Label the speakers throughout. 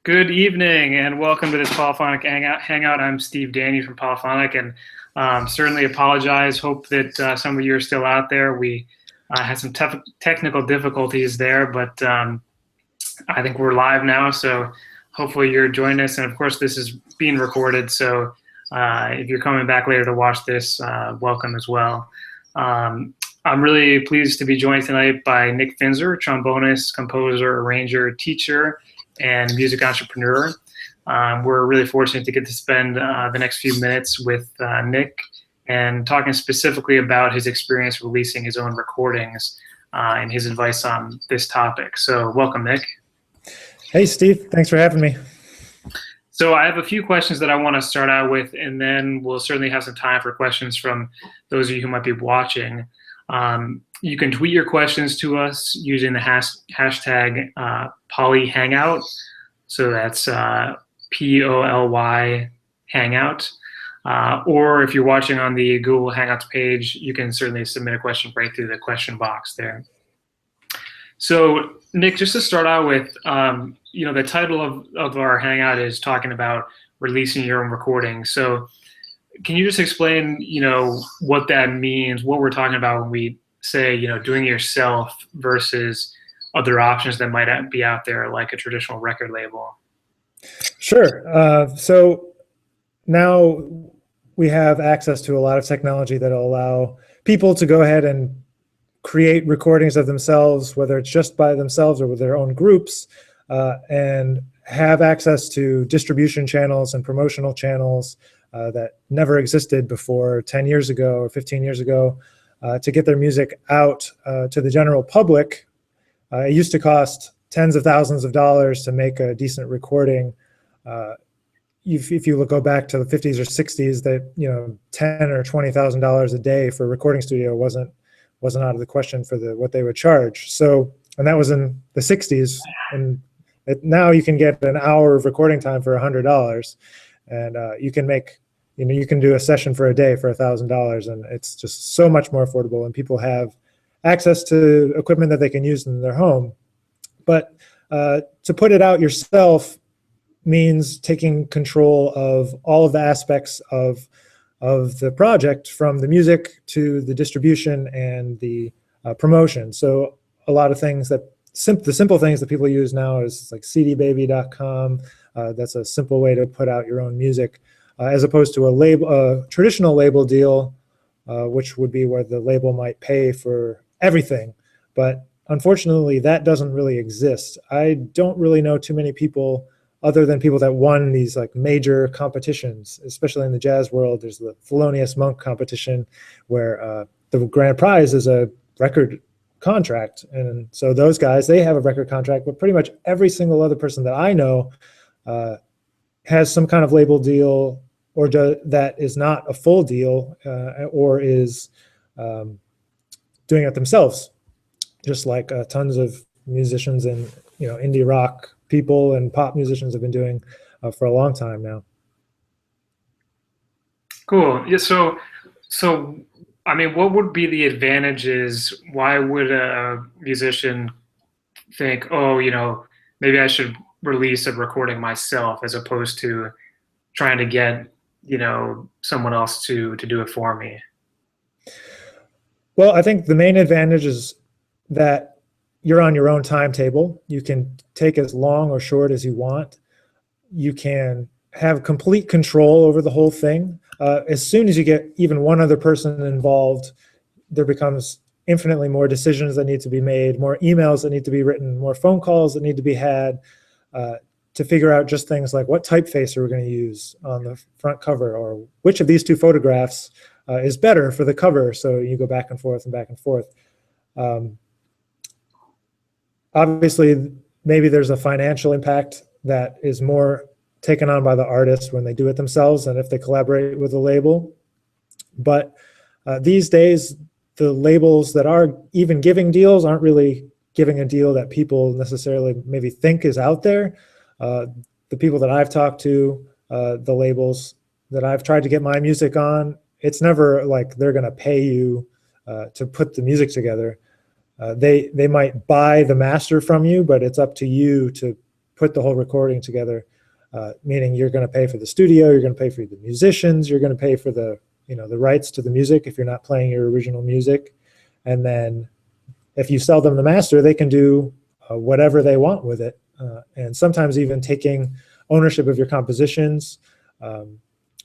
Speaker 1: Good evening and welcome to this Polyphonic Hangout. I'm Steve Danny from Polyphonic and certainly apologize. Hope that some of you are still out there. We had some technical difficulties there, but I think we're live now, so hopefully you're joining us. And of course, this is being recorded, so if you're coming back later to watch this, welcome as well. I'm really pleased to be joined tonight by Nick Finzer, trombonist, composer, arranger, teacher, and music entrepreneur. We're really fortunate to get to spend the next few minutes with Nick and talking specifically about his experience releasing his own recordings and his advice on this topic. So welcome, Nick.
Speaker 2: Hey, Steve. Thanks for having me.
Speaker 1: So I have a few questions that I want to start out with, and then we'll certainly have some time for questions from those of you who might be watching. You can tweet your questions to us using the hashtag PolyHangout. So that's POLY Hangout. Or if you're watching on the Google Hangouts page, you can certainly submit a question right through the question box there. So Nick, just to start out with, the title of our Hangout is talking about releasing your own recording. So can you just explain, what that means, what we're talking about when we say, doing it yourself versus other options that might be out there, like a traditional record label?
Speaker 2: Sure. So now we have access to a lot of technology that will allow people to go ahead and create recordings of themselves, whether it's just by themselves or with their own groups, and have access to distribution channels and promotional channels that never existed before 10 years ago or 15 years ago, to get their music out to the general public. It used to cost tens of thousands of dollars to make a decent recording. If you go back to the 50s or 60s, that $10,000 or $20,000 a day for a recording studio wasn't out of the question for what they would charge. So, and that was in the 60s, and now you can get an hour of recording time for $100, and you can make, you can do a session for a day for $1,000, and it's just so much more affordable, and people have access to equipment that they can use in their home. But to put it out yourself means taking control of all of the aspects of the project, from the music to the distribution and the promotion. So a lot of things that the simple things that people use now is like cdbaby.com. That's a simple way to put out your own music, as opposed to a traditional label deal, which would be where the label might pay for everything. But unfortunately, that doesn't really exist. I don't really know too many people other than people that won these like major competitions, especially in the jazz world. There's the Thelonious Monk competition where the grand prize is a record contract. And so those guys, they have a record contract, but pretty much every single other person that I know has some kind of label deal, or that is not a full deal, or is doing it themselves, just like tons of musicians and indie rock people and pop musicians have been doing for a long time now.
Speaker 1: Cool. Yeah. So I mean, what would be the advantages? Why would a musician think, oh, maybe I should release a recording myself, as opposed to trying to get someone else to do it for me?
Speaker 2: Well, I think the main advantage is that you're on your own timetable. You can take as long or short as you want. You can have complete control over the whole thing. As soon as you get even one other person involved, there becomes infinitely more decisions that need to be made, more emails that need to be written, more phone calls that need to be had, to figure out just things like what typeface are we going to use on the front cover, or which of these two photographs is better for the cover. So you go back and forth and back and forth. Obviously, maybe there's a financial impact that is more taken on by the artist when they do it themselves than if they collaborate with a label. But these days, the labels that are even giving deals aren't really giving a deal that people necessarily maybe think is out there. The people that I've talked to, the labels that I've tried to get my music on, it's never like they're going to pay you to put the music together. They might buy the master from you, but it's up to you to put the whole recording together, meaning you're going to pay for the studio, you're going to pay for the musicians, you're going to pay for the, the rights to the music if you're not playing your original music. And then if you sell them the master, they can do whatever they want with it. And sometimes even taking ownership of your compositions,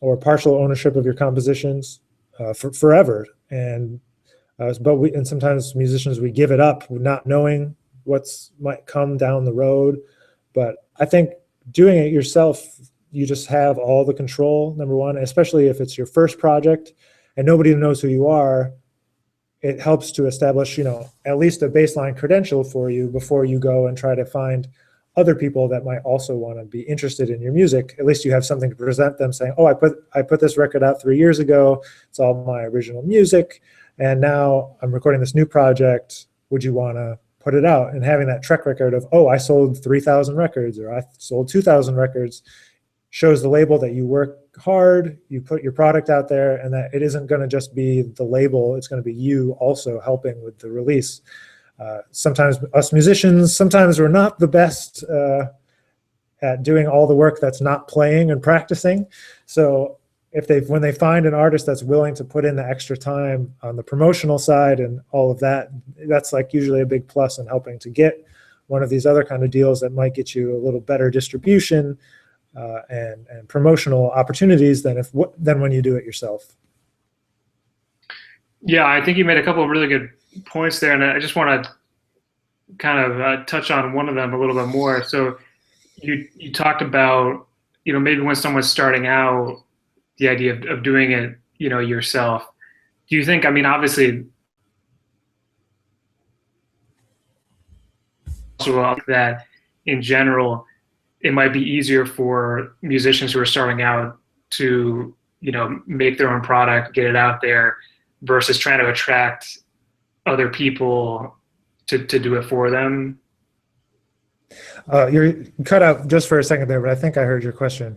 Speaker 2: or partial ownership of your compositions for forever. And and sometimes musicians, we give it up not knowing what's might come down the road. But I think doing it yourself, you just have all the control, number one, especially if it's your first project and nobody knows who you are. It helps to establish, at least a baseline credential for you before you go and try to find other people that might also want to be interested in your music. At least you have something to present them, saying, oh, I put this record out 3 years ago. It's all my original music. And now I'm recording this new project. Would you want to put it out? And having that track record of, oh, I sold 3,000 records, or I sold 2,000 records, shows the label that you work hard, you put your product out there, and that it isn't going to just be the label, it's going to be you also helping with the release. Sometimes us musicians, sometimes we're not the best at doing all the work that's not playing and practicing. So when they find an artist that's willing to put in the extra time on the promotional side and all of that, that's like usually a big plus in helping to get one of these other kind of deals that might get you a little better distribution and promotional opportunities than when you do it yourself.
Speaker 1: Yeah, I think you made a couple of really good points there, and I just want to kind of touch on one of them a little bit more. So you talked about, maybe when someone's starting out, the idea of doing it, yourself. Do you think, obviously, also that in general, it might be easier for musicians who are starting out to, make their own product, get it out there, versus trying to attract other people to do it for them?
Speaker 2: You're cut out just for a second there, but I think I heard your question.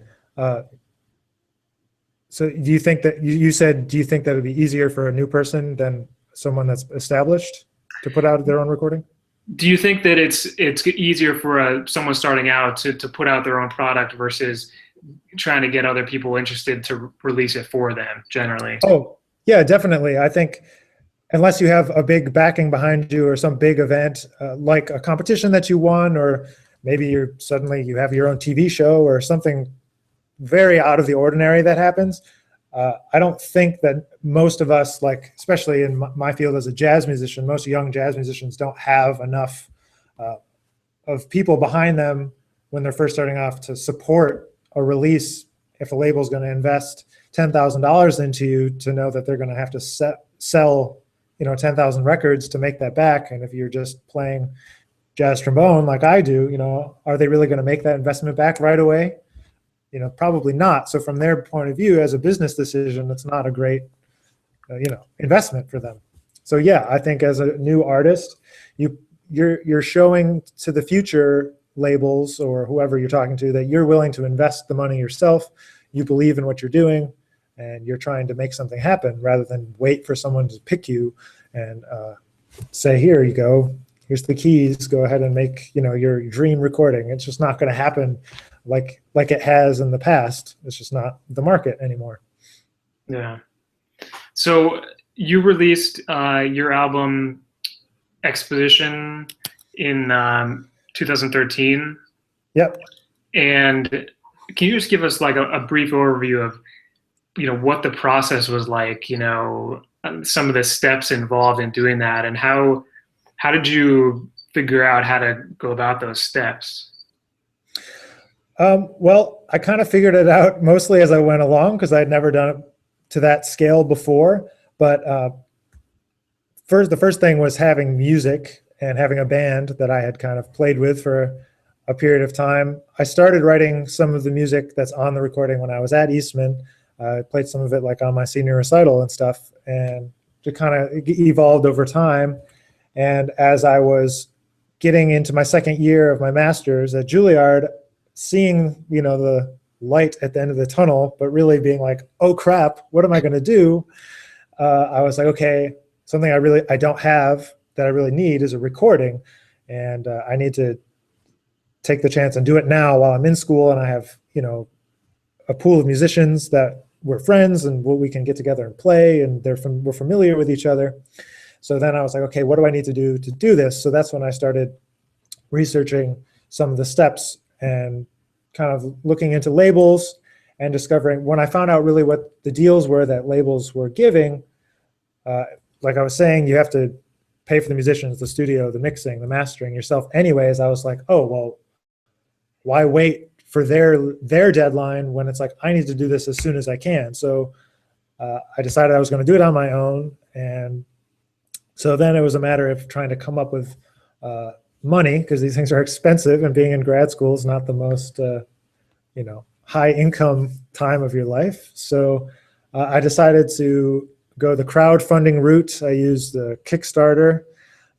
Speaker 2: So do you think that you said, do you think that it would be easier for a new person than someone that's established to put out their own recording?
Speaker 1: Do you think that it's easier for someone starting out to put out their own product versus trying to get other people interested to release it for them generally?
Speaker 2: Oh, yeah, definitely. I think unless you have a big backing behind you or some big event, like a competition that you won, or maybe you have your own TV show or something very out of the ordinary that happens. I don't think that most of us, especially in my field as a jazz musician, most young jazz musicians don't have enough of people behind them when they're first starting off to support a release. If a label is going to invest $10,000 into you, to know that they're going to have to sell 10,000 records to make that back. And if you're just playing jazz trombone like I do, are they really going to make that investment back right away? Probably not. So from their point of view, as a business decision, it's not a great, investment for them. So yeah, I think as a new artist, you're showing to the future labels or whoever you're talking to that you're willing to invest the money yourself. You believe in what you're doing, and you're trying to make something happen rather than wait for someone to pick you and say, here you go, here's the keys, go ahead and make your dream recording. It's just not going to happen like it has in the past. It's just not the market anymore.
Speaker 1: Yeah. So you released your album Exposition in 2013.
Speaker 2: Yep.
Speaker 1: And can you just give us a brief overview of what the process was like, some of the steps involved in doing that, and how did you figure out how to go about those steps?
Speaker 2: Well, I kind of figured it out mostly as I went along, because I had never done it to that scale before. But the first thing was having music and having a band that I had kind of played with for a period of time. I started writing some of the music that's on the recording when I was at Eastman. I played some of it on my senior recital and stuff, and it kind of evolved over time. And as I was getting into my second year of my master's at Juilliard, seeing the light at the end of the tunnel, but really being like, oh crap, what am I going to do? I was like, okay, something I don't have that I really need is a recording, and I need to take the chance and do it now while I'm in school and I have, you know, a pool of musicians that we're friends and we can get together and play, and we're familiar with each other. So then I was like, okay, what do I need to do this? So that's when I started researching some of the steps and kind of looking into labels and discovering, when I found out really what the deals were that labels were giving, like I was saying, you have to pay for the musicians, the studio, the mixing, the mastering yourself anyways. I was like, oh, well, why wait for their deadline when it's like, I need to do this as soon as I can. So I decided I was going to do it on my own. And so then it was a matter of trying to come up with money, because these things are expensive, and being in grad school is not the most, you know, high income time of your life. So I decided to go the crowdfunding route. I used the Kickstarter,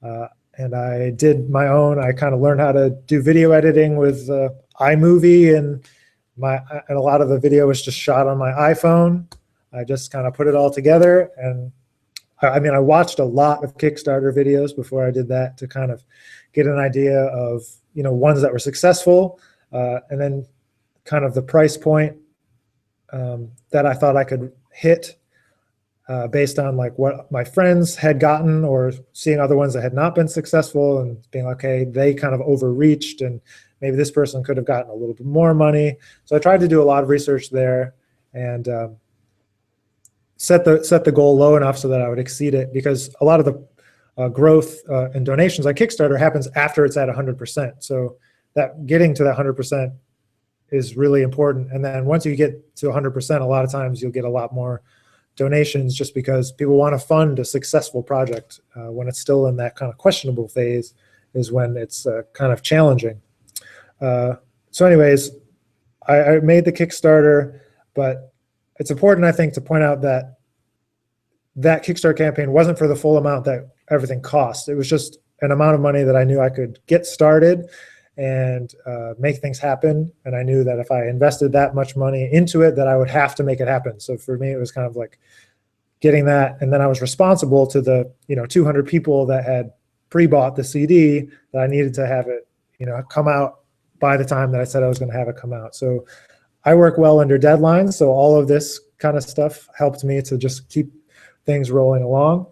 Speaker 2: and I did my own. I kind of learned how to do video editing with iMovie, and a lot of the video was just shot on my iPhone. I just kind of put it all together, and I mean, I watched a lot of Kickstarter videos before I did that to kind of get an idea of, you know, ones that were successful, and then kind of the price point that I thought I could hit based on like what my friends had gotten, or seeing other ones that had not been successful and being like, okay, they kind of overreached and maybe this person could have gotten a little bit more money. So I tried to do a lot of research there and set the goal low enough so that I would exceed it, because a lot of the growth and donations on Kickstarter happens after it's at 100%. So that getting to that 100% is really important. And then once you get to 100%, a lot of times you'll get a lot more donations, just because people want to fund a successful project. When it's still in that kind of questionable phase is when it's kind of challenging. So anyways, I made the Kickstarter, but it's important, I think, to point out that that Kickstarter campaign wasn't for the full amount that everything cost. It was just an amount of money that I knew I could get started and make things happen. And I knew that if I invested that much money into it, that I would have to make it happen. So for me, it was kind of like getting that. And then I was responsible to the, 200 people that had pre-bought the CD, that I needed to have it, come out by the time that I said I was going to have it come out. So I work well under deadlines. So all of this kind of stuff helped me to just keep things rolling along.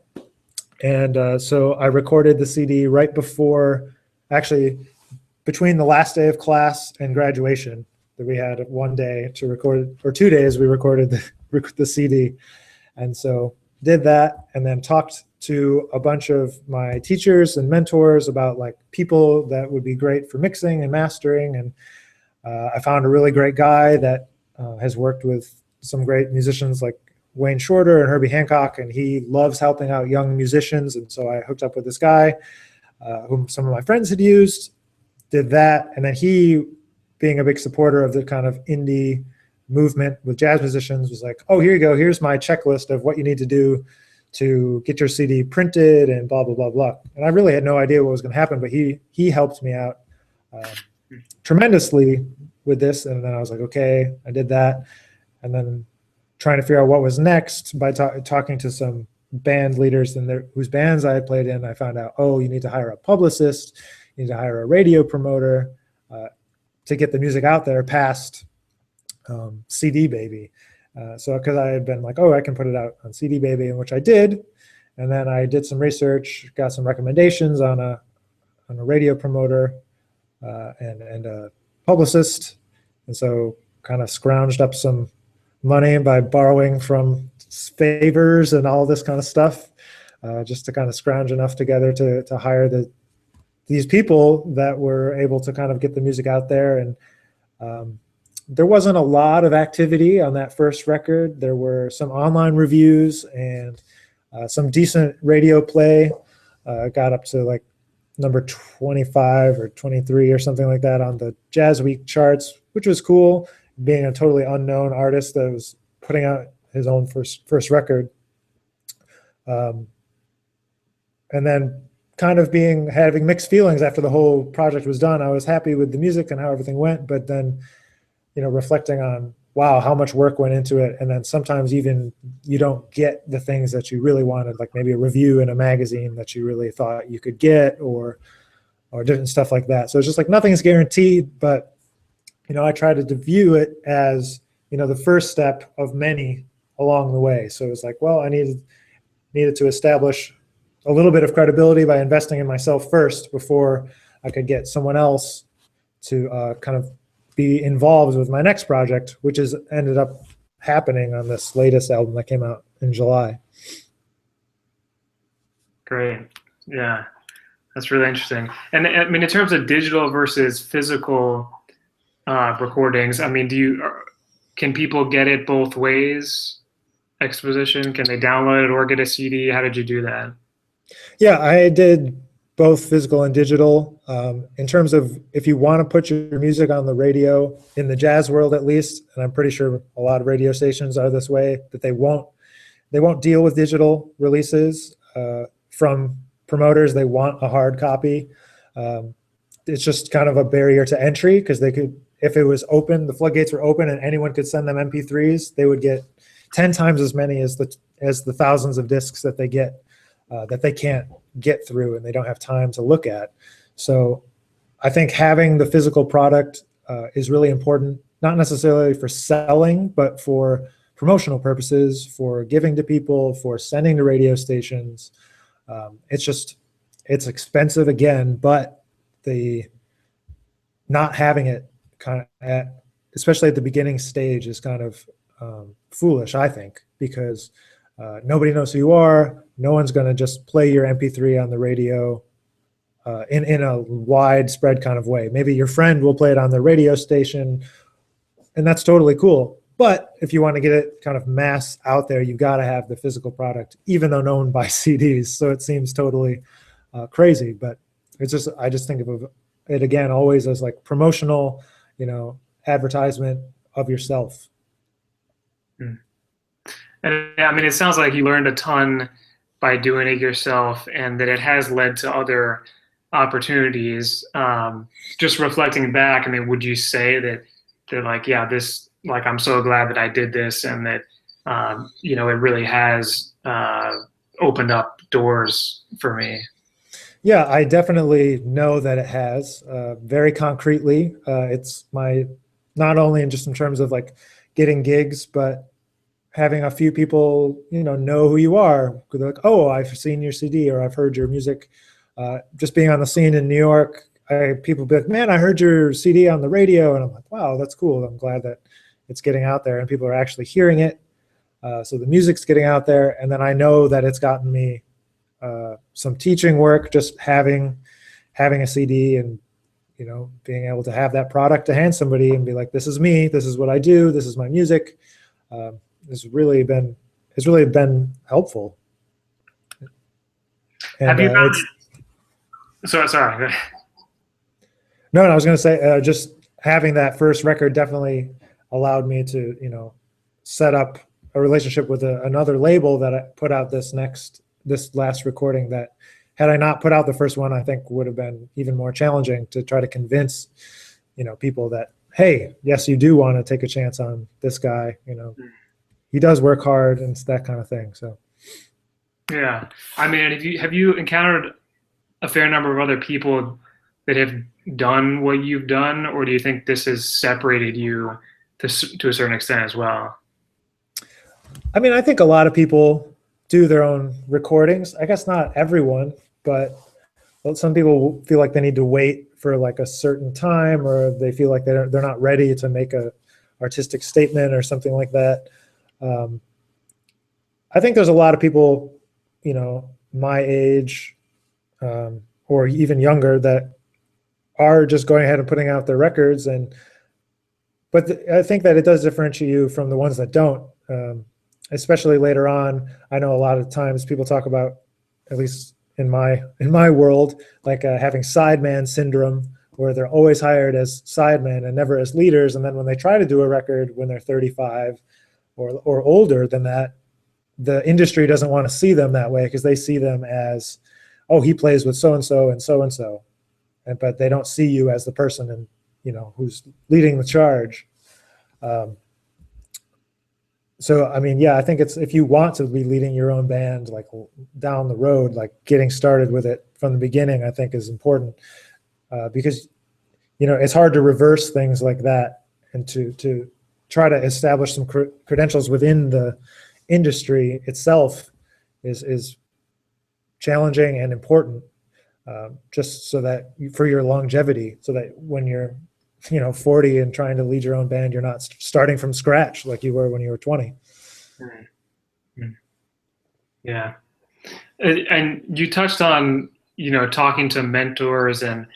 Speaker 2: And so I recorded the CD right before, actually, between the last day of class and graduation, that we had one day to record, or 2 days we recorded the CD. And so did that, and then talked to a bunch of my teachers and mentors about like people that would be great for mixing and mastering. And I found a really great guy that has worked with some great musicians like Wayne Shorter and Herbie Hancock, and he loves helping out young musicians. And so I hooked up with this guy whom some of my friends had used, did that. And then he, being a big supporter of the kind of indie movement with jazz musicians, was like, oh, here you go. Here's my checklist of what you need to do to get your CD printed and blah, blah, blah, blah. And I really had no idea what was going to happen, but he helped me out tremendously with this. And then I was like, okay, I did that. And then trying to figure out what was next by talking to some band leaders and whose bands I had played in, I found out, oh, you need to hire a publicist, you need to hire a radio promoter to get the music out there past CD Baby. So because I had been like, oh, I can put it out on CD Baby, and which I did. And then I did some research, got some recommendations on a radio promoter and a publicist. And so kind of scrounged up some money by borrowing from favors and all this kind of stuff, just to kind of scrounge enough together to hire these people that were able to kind of get the music out there. And there wasn't a lot of activity on that first record. There were some online reviews and some decent radio play. Got up to like number 25 or 23 or something like that on the Jazz Week charts, which was cool, being a totally unknown artist that was putting out his own first record. And then kind of having mixed feelings after the whole project was done. I was happy with the music and how everything went, but then, reflecting on, wow, how much work went into it. And then sometimes even you don't get the things that you really wanted, like maybe a review in a magazine that you really thought you could get, or or different stuff like that. So it's just like nothing is guaranteed, but I tried to view it as the first step of many along the way. So it was like, well, I needed to establish a little bit of credibility by investing in myself first before I could get someone else to kind of be involved with my next project, which has ended up happening on this latest album that came out in July.
Speaker 1: Great. Yeah, that's really interesting. And I mean, in terms of digital versus physical recordings, I mean, can people get it both ways? Exposition, can they download it or get a CD? How did you do that?
Speaker 2: Yeah, I did both physical and digital. In terms of if you want to put your music on the radio, in the jazz world at least, and I'm pretty sure a lot of radio stations are this way, that they won't deal with digital releases from promoters. They want a hard copy. It's just kind of a barrier to entry because they could, if it was open, the floodgates were open and anyone could send them MP3s, they would get 10 times as many as the thousands of discs that they get that they can't get through and they don't have time to look at. So I think having the physical product is really important, not necessarily for selling, but for promotional purposes, for giving to people, for sending to radio stations. It's expensive again, but the not having it kind of especially at the beginning stage is kind of foolish, I think, because nobody knows who you are. No one's going to just play your MP3 on the radio in a widespread kind of way. Maybe your friend will play it on the radio station, and that's totally cool. But if you want to get it kind of mass out there, you've got to have the physical product, even though no one buys CDs. So it seems totally crazy, but I just think of it again always as like promotional, advertisement of yourself.
Speaker 1: And I mean, it sounds like you learned a ton by doing it yourself, and that it has led to other opportunities. Just reflecting back, I mean, would you say that they're like, yeah, I'm so glad that I did this, and that it really has opened up doors for me?
Speaker 2: Yeah, I definitely know that it has very concretely. It's not only in terms of like getting gigs, but having a few people, know who you are. They're like, oh, I've seen your CD or I've heard your music. Just being on the scene in New York, people be like, man, I heard your CD on the radio. And I'm like, wow, that's cool. I'm glad that it's getting out there and people are actually hearing it. So the music's getting out there. And then I know that it's gotten me some teaching work, just having a CD and, being able to have that product to hand somebody and be like, this is me, this is what I do, this is my music. Has really been helpful. And,
Speaker 1: have you found sorry.
Speaker 2: No, I was going to say just having that first record definitely allowed me to, set up a relationship with another label that I put out this last recording that had I not put out the first one, I think would have been even more challenging to try to convince, people that, hey, yes, you do want to take a chance on this guy, he does work hard and that kind of thing. So,
Speaker 1: yeah, I mean, have you encountered a fair number of other people that have done what you've done, or do you think this has separated you to a certain extent as well?
Speaker 2: I mean, I think a lot of people do their own recordings. I guess not everyone, but some people feel like they need to wait for like a certain time, or they feel like they're not ready to make a artistic statement or something like that. I think there's a lot of people, my age or even younger that are just going ahead and putting out their records. But I think that it does differentiate you from the ones that don't, especially later on. I know a lot of times people talk about, at least in my world, like having sideman syndrome, where they're always hired as sidemen and never as leaders. And then when they try to do a record when they're 35 or older than that, the industry doesn't want to see them that way because they see them as, oh, he plays with so-and-so and so-and-so. But they don't see you as the person and, who's leading the charge. So, I mean, yeah, I think it's, if you want to be leading your own band, like down the road, like getting started with it from the beginning, I think is important. because it's hard to reverse things like that, and to try to establish some credentials within the industry itself is challenging and important, just so that for your longevity, so that when you're 40 and trying to lead your own band, you're not starting from scratch like you were when you were 20.
Speaker 1: Yeah. And you touched on, talking to mentors and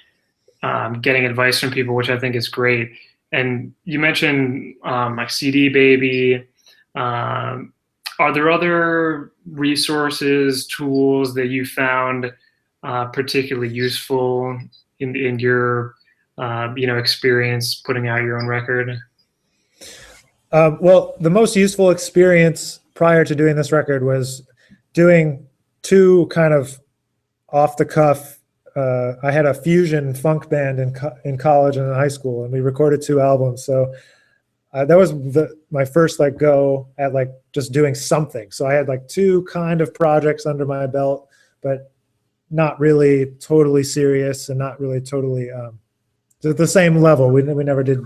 Speaker 1: getting advice from people, which I think is great. And you mentioned like CD Baby. Are there other resources, tools that you found particularly useful in your experience putting out your own record?
Speaker 2: Well, the most useful experience prior to doing this record was doing two kind of off the cuff. I had a fusion funk band in college and in high school, and we recorded 2 albums. So that was my first go at just doing something. So I had 2 kind of projects under my belt, but not really totally serious and not really totally the same level. We never did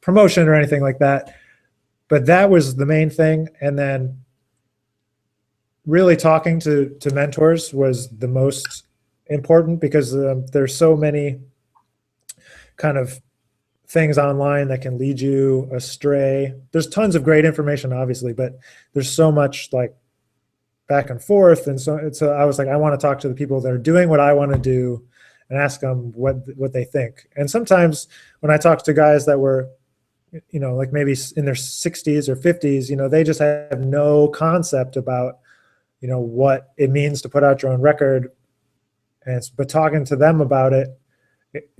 Speaker 2: promotion or anything like that, but that was the main thing. And then really talking to mentors was the most important, because there's so many kind of things online that can lead you astray. There's tons of great information, obviously, but there's so much back and forth. And so I was I want to talk to the people that are doing what I want to do and ask them what they think. And sometimes when I talk to guys that were, maybe in their 60s or 50s, they just have no concept about, what it means to put out your own record. But talking to them about it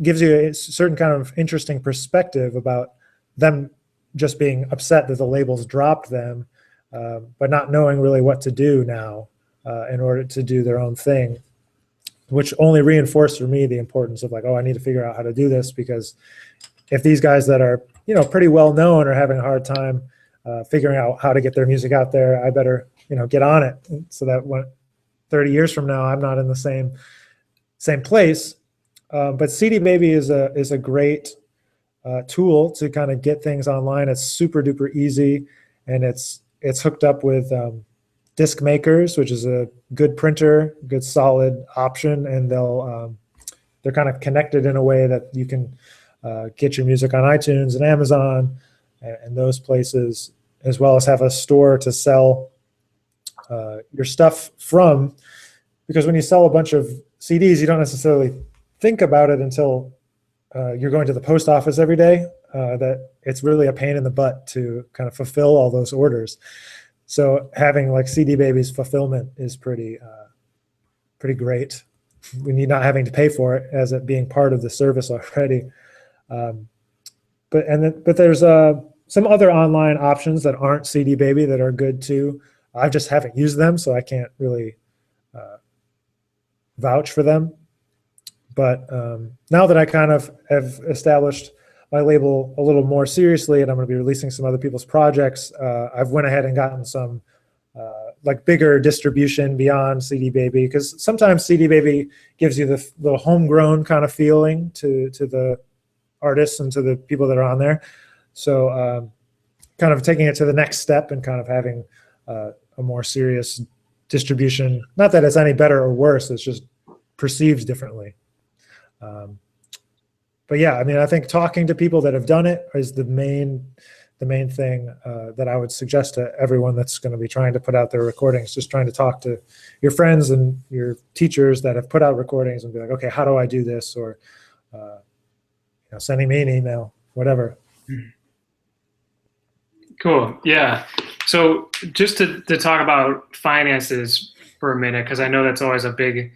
Speaker 2: gives you a certain kind of interesting perspective about them just being upset that the labels dropped them, but not knowing really what to do now in order to do their own thing, which only reinforced for me the importance of I need to figure out how to do this, because if these guys that are, pretty well known are having a hard time figuring out how to get their music out there, I better, get on it, so that when 30 years from now, I'm not in the same place. But CD Baby is a great tool to kind of get things online. It's super duper easy, and it's hooked up with Disc Makers, which is a good printer, good solid option, and they're kind of connected in a way that you can get your music on iTunes and Amazon and those places, as well as have a store to sell your stuff from. Because when you sell a bunch of CDs, you don't necessarily think about it until you're going to the post office every day, that it's really a pain in the butt to kind of fulfill all those orders. So having CD Baby's fulfillment is pretty great when you're not having to pay for it, as it being part of the service already. But there's some other online options that aren't CD Baby that are good too. I just haven't used them, so I can't really vouch for them. But now that I kind of have established my label a little more seriously, and I'm going to be releasing some other people's projects, I've went ahead and gotten some bigger distribution beyond CD Baby, because sometimes CD Baby gives you the homegrown kind of feeling to the artists and to the people that are on there. So kind of taking it to the next step and kind of having a more serious distribution. Not that it's any better or worse, it's just perceived differently. But yeah, I mean, I think talking to people that have done it is the main thing that I would suggest to everyone that's going to be trying to put out their recordings. Just trying to talk to your friends and your teachers that have put out recordings and be like, okay, how do I do this? Or sending me an email, whatever.
Speaker 1: Cool. Yeah. So just to talk about finances for a minute, because I know that's always a big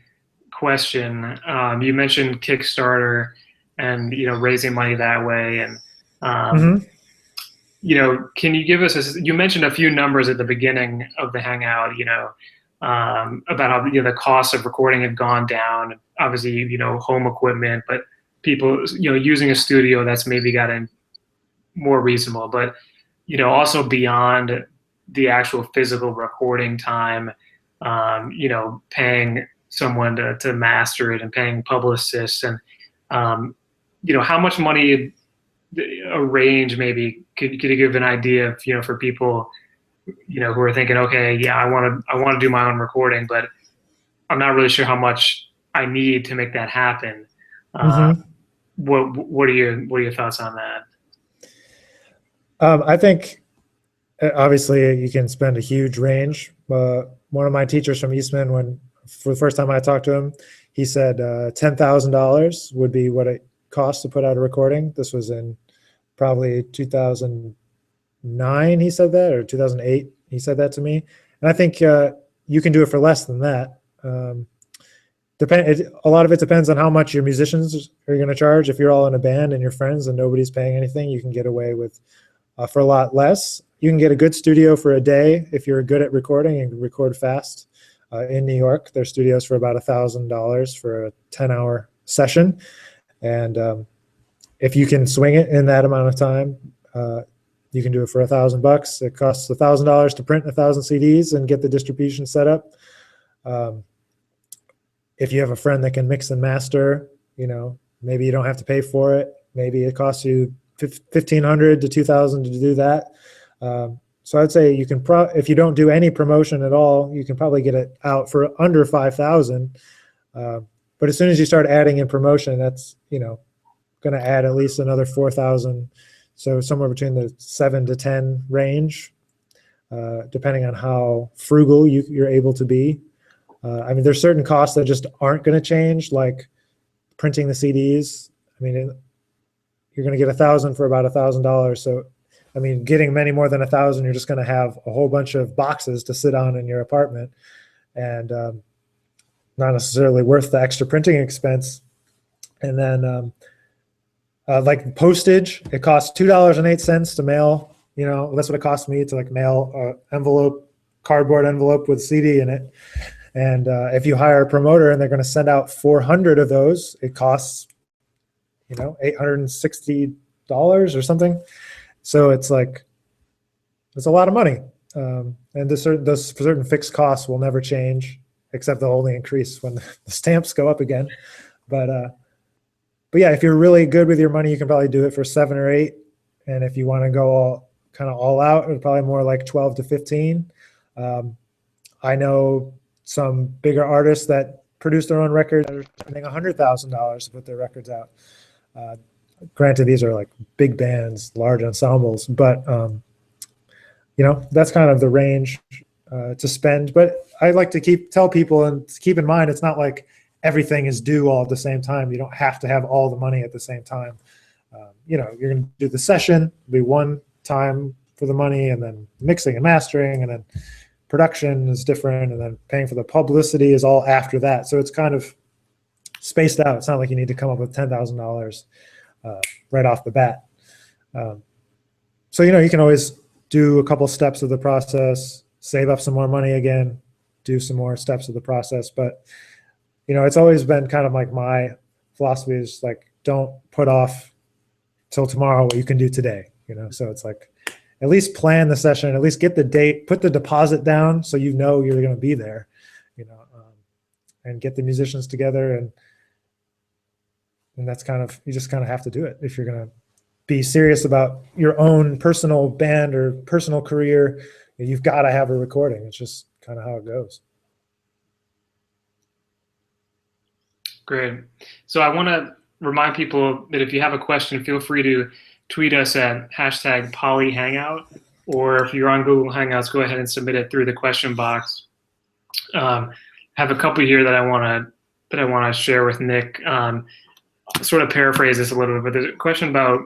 Speaker 1: question. You mentioned Kickstarter and raising money that way, and can you give us you mentioned a few numbers at the beginning of the Hangout, about how the costs of recording have gone down, obviously, home equipment, but people using a studio that's maybe gotten more reasonable, but also beyond the actual physical recording time, paying someone to master it and paying publicists and How much money, a range maybe, could you give an idea of, for people, who are thinking, okay, yeah, I want to do my own recording, but I'm not really sure how much I need to make that happen. Uh,
Speaker 2: Hmm.
Speaker 1: what are your thoughts on that?
Speaker 2: I think obviously you can spend a huge range. One of my teachers from Eastman, when for the first time I talked to him, he said $10,000 would be what it costs to put out a recording. This was in probably 2009. He said that, or 2008. He said that to me, and I think you can do it for less than that. A lot of it depends on how much your musicians are going to charge. If you're all in a band and you're friends and nobody's paying anything, you can get away with for a lot less. You can get a good studio for a day if you're good at recording and record fast. In New York, there's studios for about $1,000 for a 10-hour session, and if you can swing it in that amount of time, you can do it for $1,000. It costs $1,000 to print 1,000 CDs and get the distribution set up. If you have a friend that can mix and master, maybe you don't have to pay for it. Maybe it costs you $1,500 to $2,000 to do that. So I'd say you can if you don't do any promotion at all, you can probably get it out for under $5,000. But as soon as you start adding in promotion, that's going to add at least another $4,000. So somewhere between the 7 to 10 range, depending on how frugal you're able to be. There's certain costs that just aren't going to change, like printing the CDs. You're going to get 1,000 for about $1,000. So, getting many more than 1,000, you're just going to have a whole bunch of boxes to sit on in your apartment, and not necessarily worth the extra printing expense. And then, like postage, it costs $2.08 to mail. That's what it cost me to mail envelope, cardboard envelope with CD in it. And if you hire a promoter and they're going to send out 400 of those, it costs, $860 or something. So it's a lot of money. And those certain fixed costs will never change, except they'll only increase when the stamps go up again. But yeah, if you're really good with your money, you can probably do it for 7 or 8. And if you want to go all out, it's probably more like 12 to 15. I know some bigger artists that produce their own records are spending $100,000 to put their records out. Granted, these are big bands, large ensembles, but that's kind of the range to spend. But I like to tell people and keep in mind, it's not like everything is due all at the same time. You don't have to have all the money at the same time. You're going to do the session, be one time for the money, and then mixing and mastering, and then production is different, and then paying for the publicity is all after that. So it's kind of spaced out. It's not like you need to come up with $10,000 right off the bat. So you can always do a couple steps of the process, save up some more money again, do some more steps of the process. But it's always been kind of my philosophy is don't put off till tomorrow what you can do today. So it's at least plan the session, at least get the date, put the deposit down so you're going to be there, and get the musicians together, and that's you just kind of have to do it if you're going to be serious about your own personal band or personal career. You've got to have a recording. It's just kind of how it goes.
Speaker 1: Great. So I want to remind people that if you have a question, feel free to tweet us at #polyhangout, or if you're on Google Hangouts, go ahead and submit it through the question box. I have a couple here that I want to share with Nick. Sort of paraphrase this a little bit, but there's a question about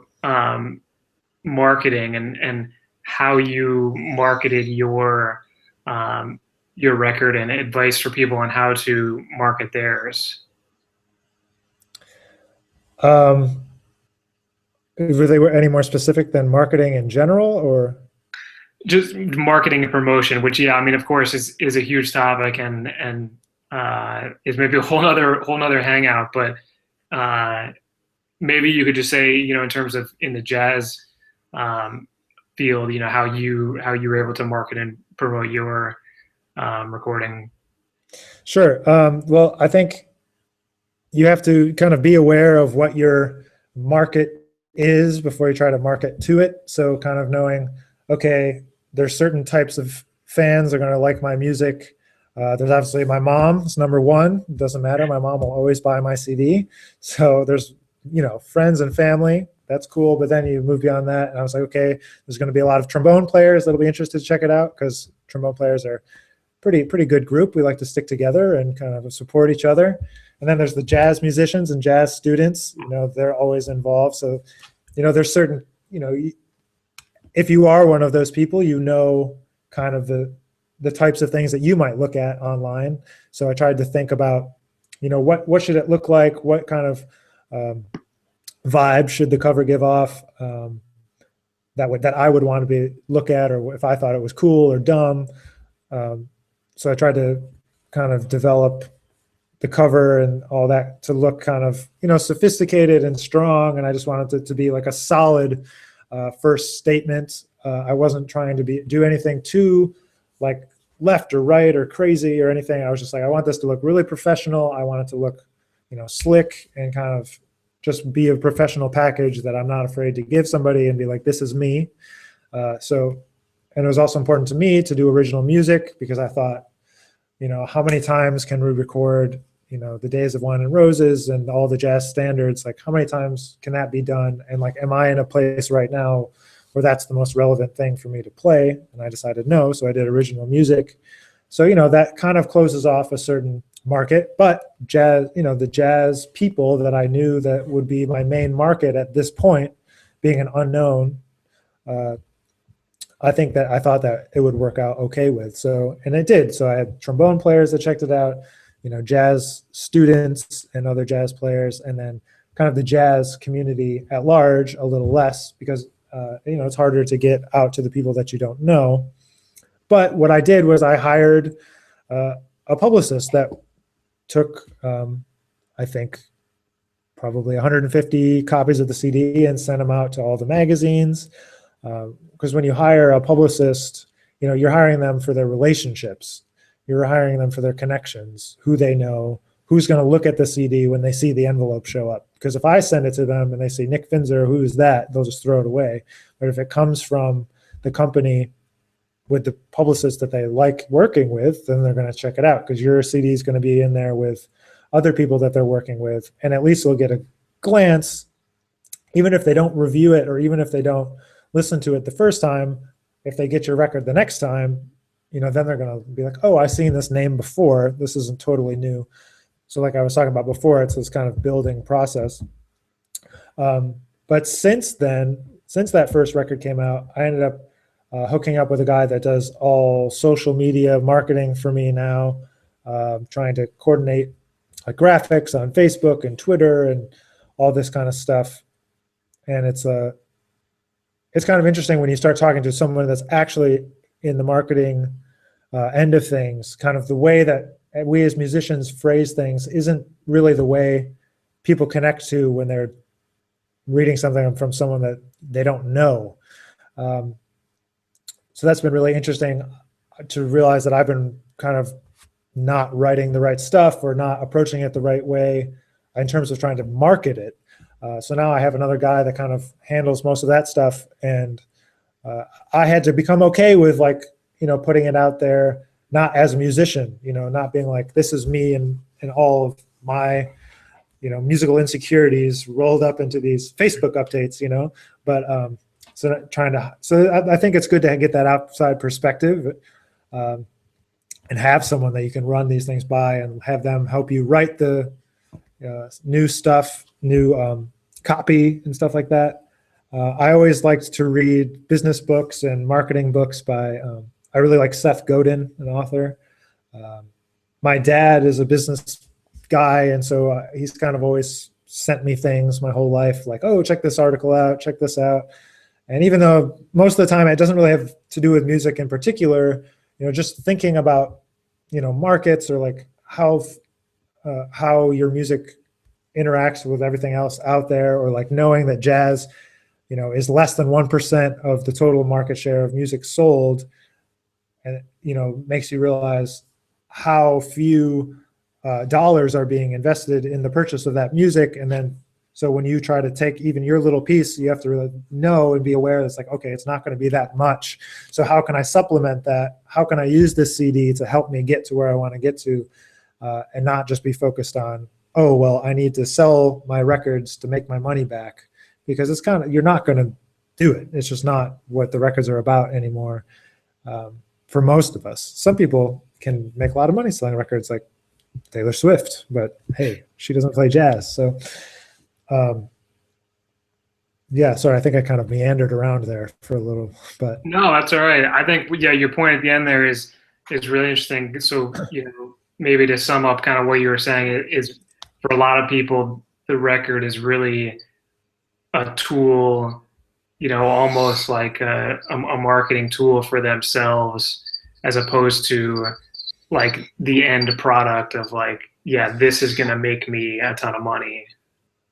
Speaker 1: marketing and how you marketed your record, and advice for people on how to market theirs.
Speaker 2: Were they any more specific than marketing in general, or
Speaker 1: just marketing and promotion? Which, yeah, of course, is a huge topic, and is maybe a whole other hangout. But maybe you could just say, in terms of in the jazz field, how you were able to market and promote your recording.
Speaker 2: Sure. Well, I think you have to kind of be aware of what your market is before you try to market to it. So kind of knowing, okay, there's certain types of fans that are going to like my music. There's obviously my mom is number one. It doesn't matter. My mom will always buy my CD. So there's, friends and family. That's cool. But then you move beyond that. And I was like, okay, there's going to be a lot of trombone players that'll be interested to check it out, because trombone players are pretty good group. We like to stick together and kind of support each other. And then there's the jazz musicians and jazz students. They're always involved. So, there's certain, if you are one of those people, kind of the types of things that you might look at online. So I tried to think about, what should it look like? What kind of vibe should the cover give off, that I would want to look at, or if I thought it was cool or dumb. So I tried to kind of develop the cover and all that to look kind of, sophisticated and strong. And I just wanted it to be like a solid first statement. I wasn't trying to do anything too like left or right or crazy or anything. I was just like, I want this to look really professional. I want it to look, slick and kind of just be a professional package that I'm not afraid to give somebody and be like, this is me. And it was also important to me to do original music, because I thought, how many times can we record, the Days of Wine and Roses and all the jazz standards? Like, how many times can that be done? And like, am I in a place right now where that's the most relevant thing for me to play? And I decided no, so I did original music. So, that kind of closes off a certain market, but jazz, the jazz people that I knew that would be my main market at this point, being an unknown, I thought that it would work out okay with. So, and it did. So I had trombone players that checked it out, jazz students and other jazz players, and then kind of the jazz community at large a little less, because, it's harder to get out to the people that you don't know. But what I did was I hired a publicist that took, I think, probably 150 copies of the CD and sent them out to all the magazines. Because when you hire a publicist, you're hiring them for their relationships. You're hiring them for their connections, who they know, who's going to look at the CD when they see the envelope show up. Because if I send it to them and they say, Nick Finzer, who is that? They'll just throw it away. But if it comes from the company with the publicist that they like working with, then they're going to check it out, because your CD is going to be in there with other people that they're working with. And at least they'll get a glance, even if they don't review it, or even if they don't listen to it the first time. If they get your record the next time, then they're going to be like, oh, I've seen this name before. This isn't totally new. So like I was talking about before, it's this kind of building process. But since that first record came out, I ended up hooking up with a guy that does all social media marketing for me now, trying to coordinate like graphics on Facebook and Twitter and all this kind of stuff. And it's kind of interesting when you start talking to someone that's actually in the marketing end of things. Kind of the way that we as musicians phrase things isn't really the way people connect to when they're reading something from someone that they don't know. So that's been really interesting to realize that I've been kind of not writing the right stuff or not approaching it the right way in terms of trying to market it. So now I have another guy that kind of handles most of that stuff. And I had to become okay with putting it out there, not as a musician, not being like, this is me and all of my, musical insecurities rolled up into these Facebook updates, but so I think it's good to get that outside perspective and have someone that you can run these things by and have them help you write the new stuff, new copy and stuff like that. I always liked to read business books and marketing books by, I really like Seth Godin, an author. My dad is a business guy, and so he's kind of always sent me things my whole life, like, oh, check this article out, check this out. And even though most of the time it doesn't really have to do with music in particular, just thinking about, markets or like how your music interacts with everything else out there, or like knowing that jazz, is less than 1% of the total market share of music sold, and makes you realize how few dollars are being invested in the purchase of that music. And then, so when you try to take even your little piece, you have to really know and be aware that it's like, okay, it's not going to be that much. So how can I supplement that? How can I use this CD to help me get to where I want to get to, and not just be focused on, oh, well, I need to sell my records to make my money back, because it's kind of, you're not going to do it. It's just not what the records are about anymore. For most of us, some people can make a lot of money selling records, like Taylor Swift, but hey, she doesn't play jazz. So, yeah, sorry, I think I kind of meandered around there for a little, but
Speaker 1: no, that's all right. I think, yeah, your point at the end there is really interesting. So, maybe to sum up kind of what you were saying is, for a lot of people, the record is really a tool, almost like a marketing tool for themselves, as opposed to like the end product of like, yeah, this is going to make me a ton of money.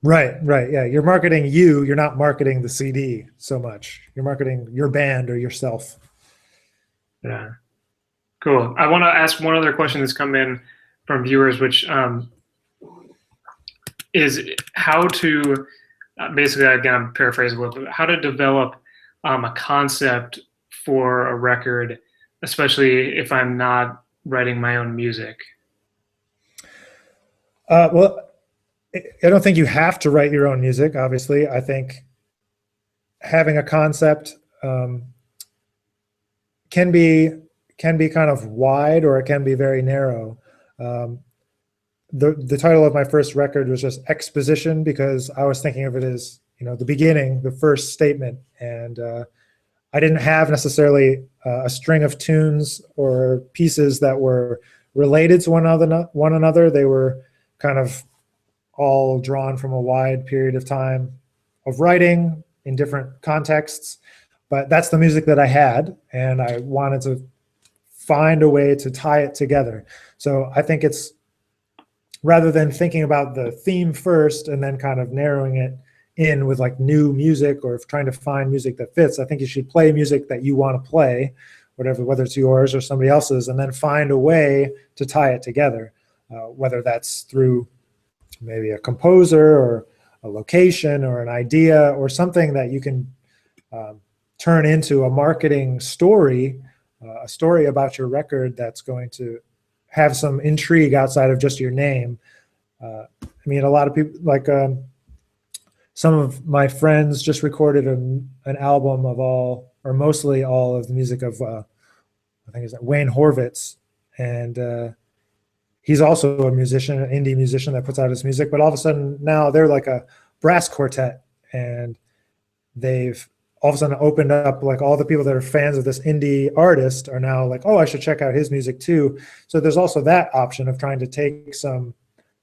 Speaker 2: Right. Yeah, you're marketing you. You're not marketing the CD so much. You're marketing your band or yourself.
Speaker 1: Yeah. Cool. I want to ask one other question that's come in from viewers, which is how to basically, again, I'm paraphrasing a little bit, how to develop a concept for a record, especially if I'm not writing my own music.
Speaker 2: Well, I don't think you have to write your own music, obviously. I think having a concept can be kind of wide, or it can be very narrow. The title of my first record was just Exposition, because I was thinking of it as, the beginning, the first statement. And I didn't have necessarily a string of tunes or pieces that were related to one another. They were kind of all drawn from a wide period of time of writing in different contexts. But that's the music that I had, and I wanted to find a way to tie it together. So I think it's, rather than thinking about the theme first and then kind of narrowing it in with like new music or trying to find music that fits, I think you should play music that you want to play, whether it's yours or somebody else's, and then find a way to tie it together, whether that's through maybe a composer or a location or an idea or something that you can turn into a marketing story, a story about your record that's going to have some intrigue outside of just your name. I mean, a lot of people, like some of my friends just recorded an album of all, or mostly all of the music of, I think it's Wayne Horvitz. And he's also a musician, an indie musician that puts out his music, but all of a sudden now they're like a brass quartet, and they've all of a sudden opened up, like all the people that are fans of this indie artist are now like, oh, I should check out his music too. So there's also that option of trying to take some,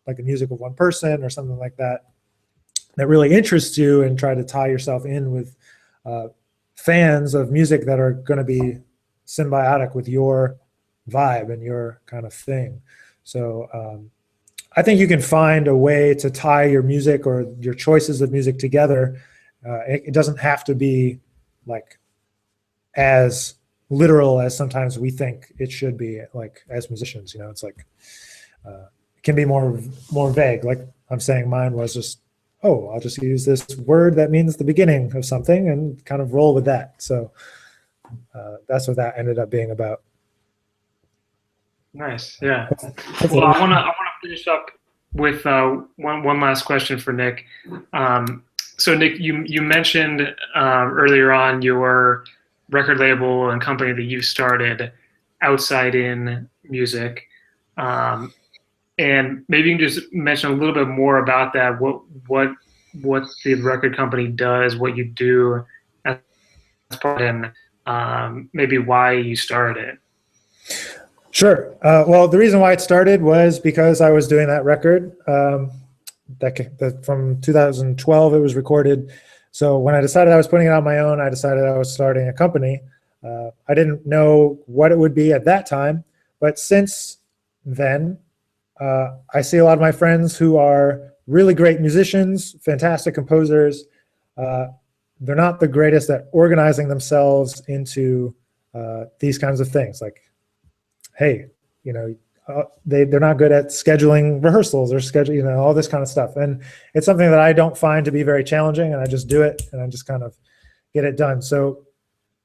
Speaker 2: like the music of one person or something like that, that really interests you, and try to tie yourself in with fans of music that are going to be symbiotic with your vibe and your kind of thing. So I think you can find a way to tie your music or your choices of music together. It doesn't have to be like as literal as sometimes we think it should be, like as musicians, it's like it can be more vague. Like I'm saying, mine was just, oh, I'll just use this word that means the beginning of something and kind of roll with that. So that's what that ended up being about.
Speaker 1: Nice. Yeah. Well, I want to finish up with one last question for Nick. So Nick, you mentioned earlier on your record label and company that you started, Outside In Music, and maybe you can just mention a little bit more about that. What the record company does, what you do as part, and maybe why you started it.
Speaker 2: Sure. Well, the reason why it started was because I was doing that record. That from 2012 it was recorded. So when I decided I was putting it on my own, I decided I was starting a company. I didn't know what it would be at that time, but since then, I see a lot of my friends who are really great musicians, fantastic composers. They're not the greatest at organizing themselves into these kinds of things. Like, hey, they're not good at scheduling rehearsals or schedule, all this kind of stuff. And it's something that I don't find to be very challenging, and I just do it and I just kind of get it done. So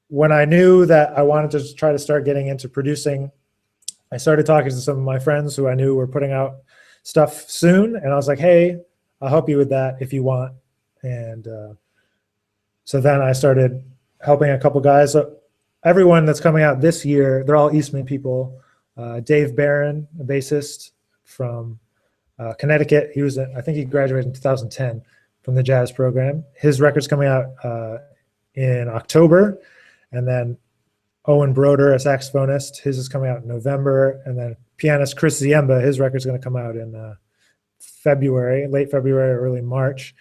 Speaker 2: when I knew that I wanted to try to start getting into producing, I started talking to some of my friends who I knew were putting out stuff soon. And I was like, hey, I'll help you with that if you want. And so then I started helping a couple guys. So everyone that's coming out this year, they're all Eastman people. Dave Barron, a bassist from Connecticut. I think he graduated in 2010 from the jazz program. His record's coming out in October. And then Owen Broder, a saxophonist, his is coming out in November. And then pianist Chris Ziemba, his record's going to come out in February, late February, early March.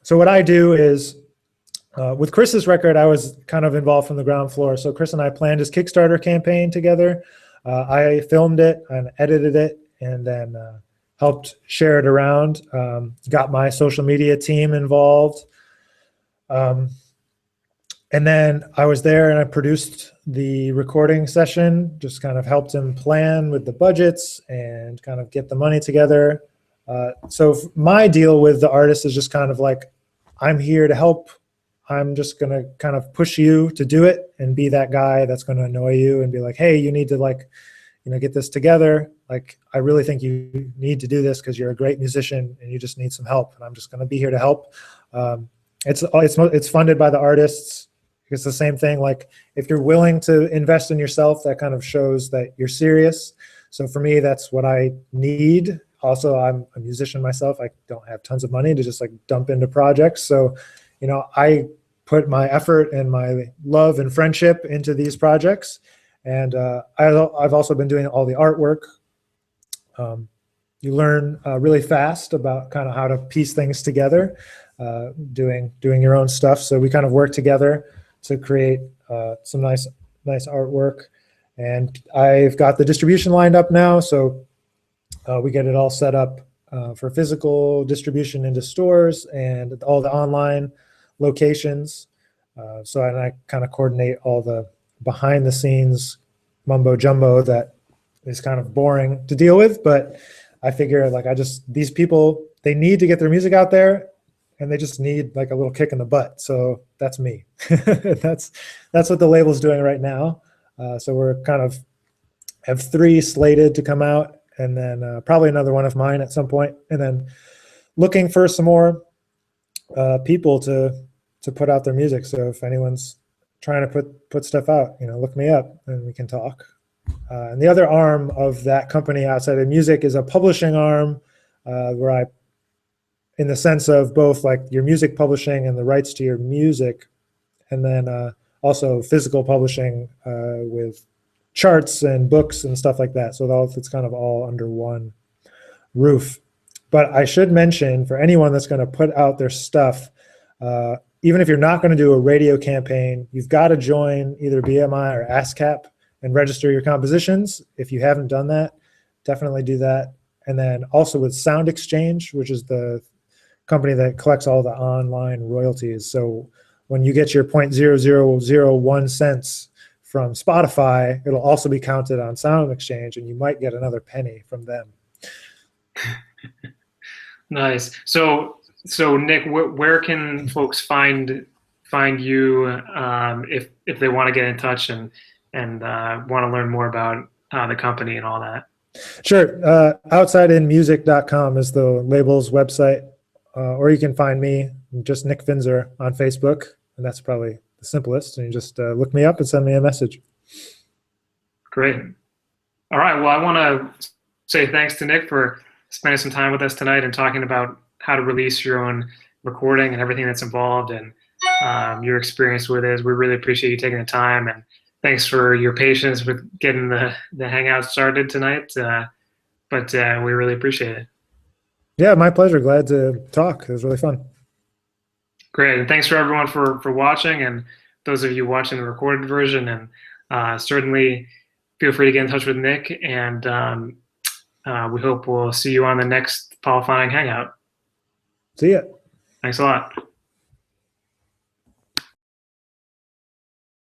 Speaker 2: So what I do is, with Chris's record, I was kind of involved from the ground floor. So Chris and I planned his Kickstarter campaign together. I filmed it and edited it, and then helped share it around. Got my social media team involved. And then I was there and I produced the recording session, just kind of helped him plan with the budgets and kind of get the money together. So my deal with the artist is just kind of like, I'm here to help. I'm just going to kind of push you to do it and be that guy that's going to annoy you and be like, hey, you need to get this together. Like, I really think you need to do this because you're a great musician and you just need some help. And I'm just going to be here to help. It's funded by the artists. It's the same thing. Like, if you're willing to invest in yourself, that kind of shows that you're serious. So for me, that's what I need. Also, I'm a musician myself. I don't have tons of money to just like dump into projects. So, I put my effort and my love and friendship into these projects. And I've also been doing all the artwork. You learn really fast about kind of how to piece things together, doing your own stuff. So we kind of work together to create some nice artwork. And I've got the distribution lined up now. So we get it all set up for physical distribution into stores and all the online locations. So I kind of coordinate all the behind the scenes mumbo jumbo that is kind of boring to deal with. But I figure these people, they need to get their music out there, and they just need like a little kick in the butt. So that's me. That's what the label's doing right now. So we're kind of have 3 slated to come out, and then probably another one of mine at some point, and then looking for some more people to put out their music. So if anyone's trying to put stuff out, look me up and we can talk. And the other arm of that company outside of music is a publishing arm, where I, in the sense of both like your music publishing and the rights to your music, and then also physical publishing with charts and books and stuff like that. So it's kind of all under one roof. But I should mention, for anyone that's going to put out their stuff, even if you're not going to do a radio campaign, you've got to join either BMI or ASCAP and register your compositions. If you haven't done that, definitely do that. And then also with Sound Exchange, which is the company that collects all the online royalties. So when you get your 0.0001 cents from Spotify, it'll also be counted on Sound Exchange, and you might get another penny from them.
Speaker 1: Nice. So Nick, where can folks find you if they want to get in touch and want to learn more about the company and all that?
Speaker 2: Sure. Outsideinmusic.com is the label's website, or you can find me, just Nick Finzer, on Facebook, and that's probably the simplest. And you just look me up and send me a message.
Speaker 1: Great. All right. Well, I want to say thanks to Nick for spending some time with us tonight and talking about how to release your own recording and everything that's involved, and your experience with it. We really appreciate you taking the time, and thanks for your patience with getting the hangout started tonight. But we really appreciate it.
Speaker 2: Yeah, my pleasure. Glad to talk. It was really fun.
Speaker 1: Great. And thanks for everyone for watching, and those of you watching the recorded version. And certainly feel free to get in touch with Nick. And we hope we'll see you on the next Polyphonic Hangout.
Speaker 2: See ya.
Speaker 1: Thanks a lot.